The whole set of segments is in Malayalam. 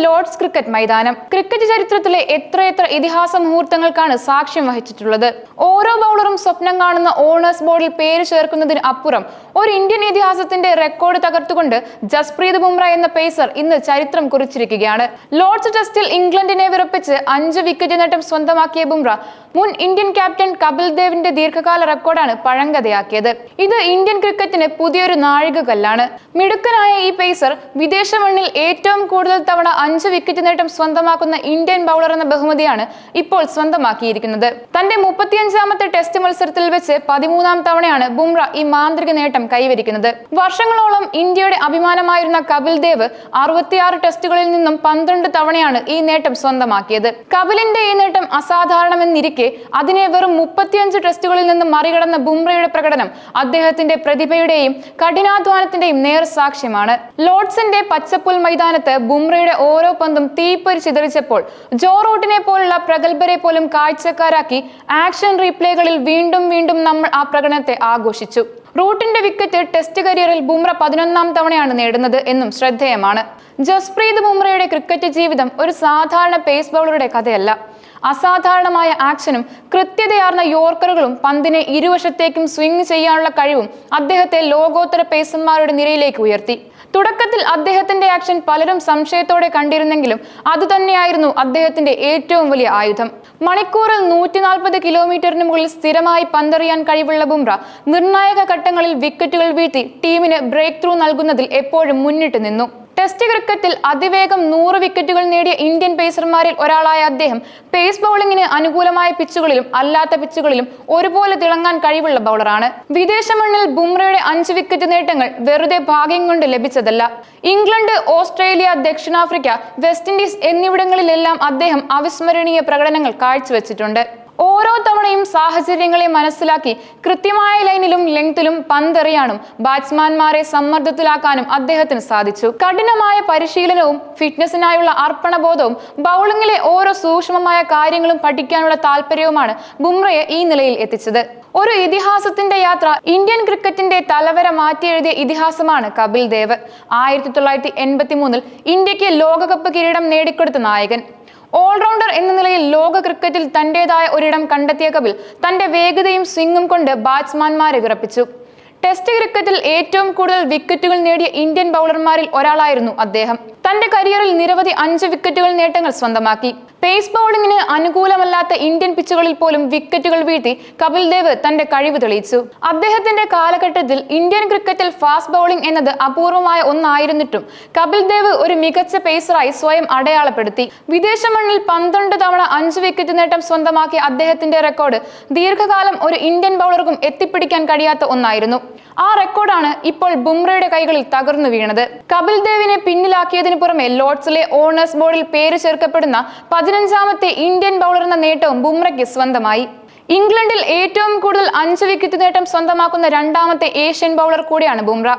ലോർഡ്സ് ക്രിക്കറ്റ് മൈതാനം. ക്രിക്കറ്റ് ചരിത്രത്തിലെ എത്രയെത്ര ഇതിഹാസ മുഹൂർത്തങ്ങൾക്കാണ് സാക്ഷ്യം വഹിച്ചിട്ടുള്ളത്. ഓരോ ബൗളറും സ്വപ്നം കാണുന്ന ഓണേഴ്സ് ബോർഡിൽ പേര് ചേർക്കുന്നതിന് അപ്പുറം ഒരു ഇന്ത്യൻ ഇതിഹാസത്തിന്റെ റെക്കോർഡ് തകർത്തുകൊണ്ട് ജസ്പ്രീത് ബുംറ എന്ന പേസർ ഇന്ന് ചരിത്രം കുറിച്ചിരിക്കുകയാണ്. ലോർഡ്സ് ടെസ്റ്റിൽ ഇംഗ്ലണ്ടിനെ വിറപ്പിച്ച് 5 വിക്കറ്റ് നേട്ടം സ്വന്തമാക്കിയ ബുംറ മുൻ ഇന്ത്യൻ ക്യാപ്റ്റൻ കപിൽ ദേവിന്റെ ദീർഘകാല റെക്കോർഡാണ് പഴങ്കഥയാക്കിയത്. ഇത് ഇന്ത്യൻ ക്രിക്കറ്റിന് പുതിയൊരു നാഴികക്കല്ലാണ്. മിടുക്കനായ ഈ പേസർ വിദേശ മണ്ണിൽ ഏറ്റവും കൂടുതൽ തവണ 5 വിക്കറ്റ് നേട്ടം സ്വന്തമാക്കുന്ന ഇന്ത്യൻ ബൗളർ എന്ന ബഹുമതിയാണ് ഇപ്പോൾ സ്വന്തമാക്കിയിരിക്കുന്നത്. തന്റെ 35ാമത്തെ ടെസ്റ്റ് മത്സരത്തിൽ വെച്ച് 13ാം തവണയാണ് ബുംറ ഈ മാന്ത്രിക നേട്ടം കൈവരിക്കുന്നത്. വർഷങ്ങളോളം ഇന്ത്യയുടെ അഭിമാനമായിരുന്ന കപിൽ ദേവ് 66 ടെസ്റ്റുകളിൽ നിന്നും 12 തവണയാണ് ഈ നേട്ടം സ്വന്തമാക്കിയത്. കപിലിന്റെ ഈ നേട്ടം അസാധാരണമെന്നിരിക്കെ അതിനെ വെറും 35 ടെസ്റ്റുകളിൽ നിന്നും മറികടന്ന ബുംറയുടെ പ്രകടനം അദ്ദേഹത്തിന്റെ പ്രതിഭയുടെയും കഠിനാധ്വാനത്തിന്റെയും നേർസാക്ഷ്യമാണ്. ലോർഡ്സിന്റെ പച്ചപ്പുൽ മൈതാനത്ത് ബുംറയുടെ ഓരോ പന്തും തീപ്പൊരി ചിതറിച്ചപ്പോൾ ജോ റൂട്ടിനെ പോലുള്ള പ്രഗത്ഭരെ പോലും കാഴ്ചക്കാരാക്കി ആക്ഷൻ റീപ്ലേകളിൽ വീണ്ടും വീണ്ടും നമ്മൾ ആ പ്രകടനത്തെ ആഘോഷിച്ചു. റൂട്ടിന്റെ വിക്കറ്റ് ടെസ്റ്റ് കരിയറിൽ ബുംറ 11ാം തവണയാണ് നേടുന്നത് എന്നും ശ്രദ്ധേയമാണ്. ജസ്പ്രീത് ബുംറയുടെ ക്രിക്കറ്റ് ജീവിതം ഒരു സാധാരണ പേസ് ബൗളറുടെ കഥയല്ല. അസാധാരണമായ ആക്ഷനും കൃത്യതയാർന്ന യോർക്കറുകളും പന്തിനെ ഇരുവശത്തേക്കും സ്വിംഗ് ചെയ്യാനുള്ള കഴിവും അദ്ദേഹത്തെ ലോകോത്തര പേസർമാരുടെ നിരയിലേക്ക് ഉയർത്തി. തുടക്കത്തിൽ അദ്ദേഹത്തിന്റെ ആക്ഷൻ പലരും സംശയത്തോടെ കണ്ടിരുന്നെങ്കിലും അതുതന്നെയായിരുന്നു അദ്ദേഹത്തിന്റെ ഏറ്റവും വലിയ ആയുധം. മണിക്കൂറിൽ 140 കിലോമീറ്ററിന് മുകളിൽ സ്ഥിരമായി പന്തെറിയാൻ കഴിവുള്ള ബുംറ നിർണായക ഘട്ടങ്ങളിൽ വിക്കറ്റുകൾ വീഴ്ത്തി ടീമിന് ബ്രേക്ക് ത്രൂ നൽകുന്നതിൽ എപ്പോഴും മുന്നിട്ട് നിന്നു. ടെസ്റ്റ് ക്രിക്കറ്റിൽ അതിവേഗം 100 വിക്കറ്റുകൾ നേടിയ ഇന്ത്യൻ പേസർമാരിൽ ഒരാളായ അദ്ദേഹം പേസ് ബൗളിംഗിന് അനുകൂലമായ പിച്ചുകളിലും അല്ലാത്ത പിച്ചുകളിലും ഒരുപോലെ തിളങ്ങാൻ കഴിവുള്ള ബൗളറാണ്. വിദേശ മണ്ണിൽ ബുംറയുടെ 5 വിക്കറ്റ് നേട്ടങ്ങൾ വെറുതെ ഭാഗ്യം കൊണ്ട് ലഭിച്ചതല്ല. ഇംഗ്ലണ്ട്, ഓസ്ട്രേലിയ, ദക്ഷിണാഫ്രിക്ക, വെസ്റ്റ് ഇൻഡീസ് എന്നിവിടങ്ങളിലെല്ലാം അദ്ദേഹം അവിസ്മരണീയ പ്രകടനങ്ങൾ കാഴ്ചവെച്ചിട്ടുണ്ട്. ഓരോ തവണയും സാഹചര്യങ്ങളെ മനസ്സിലാക്കി കൃത്യമായ ലൈനിലും ലെങ്തിലും പന്തെറിയാനും ബാറ്റ്സ്മാൻമാരെ സമ്മർദ്ദത്തിലാക്കാനും അദ്ദേഹത്തിന് സാധിച്ചു. കഠിനമായ പരിശീലനവും ഫിറ്റ്നസിനായുള്ള അർപ്പണബോധവും ബൗളിംഗിലെ ഓരോ സൂക്ഷ്മമായ കാര്യങ്ങളും പഠിക്കാനുള്ള താല്പര്യവുമാണ് ബുംറയെ ഈ നിലയിൽ എത്തിച്ചത്. ഒരു ഇതിഹാസത്തിന്റെ യാത്ര. ഇന്ത്യൻ ക്രിക്കറ്റിന്റെ തലവര മാറ്റിയെഴുതിയ ഇതിഹാസമാണ് കപിൽ ദേവ്. 1983 ഇന്ത്യക്ക് ലോകകപ്പ് കിരീടം നേടിക്കൊടുത്ത നായകൻ. ഓൾറൗണ്ടർ എന്ന നിലയിൽ ലോക ക്രിക്കറ്റിൽ തന്റേതായ ഒരിടം കണ്ടെത്തിയ കപിൽ തന്റെ വേഗതയും സ്വിംഗും കൊണ്ട് ബാറ്റ്സ്മാൻമാരെ വിറപ്പിച്ചു. ടെസ്റ്റ് ക്രിക്കറ്റിൽ ഏറ്റവും കൂടുതൽ വിക്കറ്റുകൾ നേടിയ ഇന്ത്യൻ ബൗളർമാരിൽ ഒരാളായിരുന്നു അദ്ദേഹം. തന്റെ കരിയറിൽ നിരവധി 5 വിക്കറ്റുകൾ നേട്ടങ്ങൾ സ്വന്തമാക്കി. പേസ് ബൗളിംഗിന് അനുകൂലമല്ലാത്ത ഇന്ത്യൻ പിച്ചുകളിൽ പോലും വിക്കറ്റുകൾ വീഴ്ത്തി കപിൽ ദേവ് തന്റെ കഴിവ് തെളിയിച്ചു. അദ്ദേഹത്തിന്റെ കാലഘട്ടത്തിൽ ഇന്ത്യൻ ക്രിക്കറ്റിൽ ഫാസ്റ്റ് ബൗളിംഗ് എന്നത് അപൂർവമായ ഒന്നായിരുന്നിട്ടും കപിൽ ദേവ് ഒരു മികച്ച പേസറായി സ്വയം അടയാളപ്പെടുത്തി. വിദേശ മണ്ണിൽ 12 തവണ 5 വിക്കറ്റ് നേട്ടം സ്വന്തമാക്കിയ അദ്ദേഹത്തിന്റെ റെക്കോർഡ് ദീർഘകാലം ഒരു ഇന്ത്യൻ ബൗളർക്കും എത്തിപ്പിടിക്കാൻ കഴിയാത്ത ഒന്നായിരുന്നു. ആ റെക്കോർഡാണ് ഇപ്പോൾ ബുംറയുടെ കൈകളിൽ തകർന്നു വീണത്. കപിൽ ദേവിനെ പിന്നിലാക്കിയതിനു പുറമെ ലോർഡ്സിലെ ഓണേഴ്സ് ബോർഡിൽ പേര് ചേർക്കപ്പെടുന്ന 15ാമത്തെ ഇന്ത്യൻ ബൗളർ എന്ന നേട്ടവും ബുംറയ്ക്ക് സ്വന്തമായി. ഇംഗ്ലണ്ടിൽ ഏറ്റവും കൂടുതൽ 5 വിക്കറ്റ് നേട്ടം സ്വന്തമാക്കുന്ന 2ാമത്തെ ഏഷ്യൻ ബൗളർ കൂടിയാണ് ബുംറ.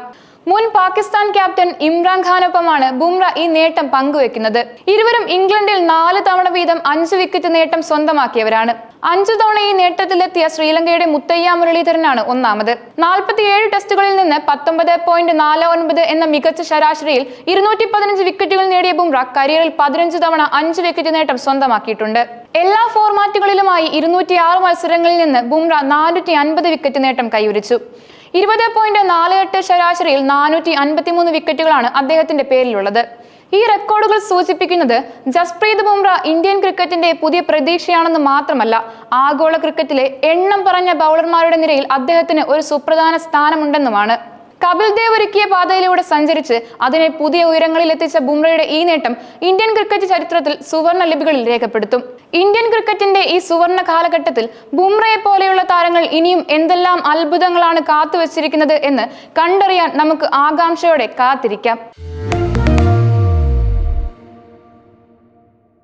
മുൻ പാകിസ്ഥാൻ ക്യാപ്റ്റൻ ഇമ്രാൻ ഖാനൊപ്പമാണ് ബുംറ ഈ നേട്ടം പങ്കുവെക്കുന്നത്. ഇരുവരും ഇംഗ്ലണ്ടിൽ 4 തവണ വീതം 5 വിക്കറ്റ് നേട്ടം സ്വന്തമാക്കിയവരാണ്. 5 തവണ ഈ നേട്ടത്തിലെത്തിയ ശ്രീലങ്കയുടെ മുത്തയ്യ മുരളീധരനാണ് ഒന്നാമത്. 47 ടെസ്റ്റുകളിൽ നിന്ന് 19.49 എന്ന മികച്ച ശരാശരിയിൽ 215 വിക്കറ്റുകൾ നേടിയ ബുംറ കരിയറിൽ 15 തവണ 5 വിക്കറ്റ് നേട്ടം സ്വന്തമാക്കിയിട്ടുണ്ട്. എല്ലാ ഫോർമാറ്റുകളിലുമായി 206 മത്സരങ്ങളിൽ നിന്ന് ബുംറ 450 വിക്കറ്റ് നേട്ടം കൈവരിച്ചു. 20.48 ശരാശരിയിൽ 453 വിക്കറ്റുകളാണ് അദ്ദേഹത്തിന്റെ പേരിലുള്ളത്. ഈ റെക്കോർഡുകൾ സൂചിപ്പിക്കുന്നത് ജസ്പ്രീത് ബുംറ ഇന്ത്യൻ ക്രിക്കറ്റിന്റെ പുതിയ പ്രതീക്ഷയാണെന്ന് മാത്രമല്ല, ആഗോള ക്രിക്കറ്റിലെ എണ്ണം പറഞ്ഞ ബൗളർമാരുടെ നിരയിൽ അദ്ദേഹത്തിന് ഒരു സുപ്രധാന സ്ഥാനമുണ്ടെന്നുമാണ്. കപിൽ ദേവ് ഒരുക്കിയ പാതയിലൂടെ സഞ്ചരിച്ച് അതിനെ പുതിയ ഉയരങ്ങളിൽ എത്തിച്ച ബുംറയുടെ ഈ നേട്ടം ഇന്ത്യൻ ക്രിക്കറ്റ് ചരിത്രത്തിൽ സുവർണ ലിപികളിൽ രേഖപ്പെടുത്തും. ഇന്ത്യൻ ക്രിക്കറ്റിന്റെ ഈ സുവർണ കാലഘട്ടത്തിൽ ബുംറയെ പോലെയുള്ള താരങ്ങൾ ഇനിയും എന്തെല്ലാം അത്ഭുതങ്ങളാണ് കാത്തുവച്ചിരിക്കുന്നത് എന്ന് കണ്ടറിയാൻ നമുക്ക് ആകാംക്ഷയോടെ കാത്തിരിക്കാം.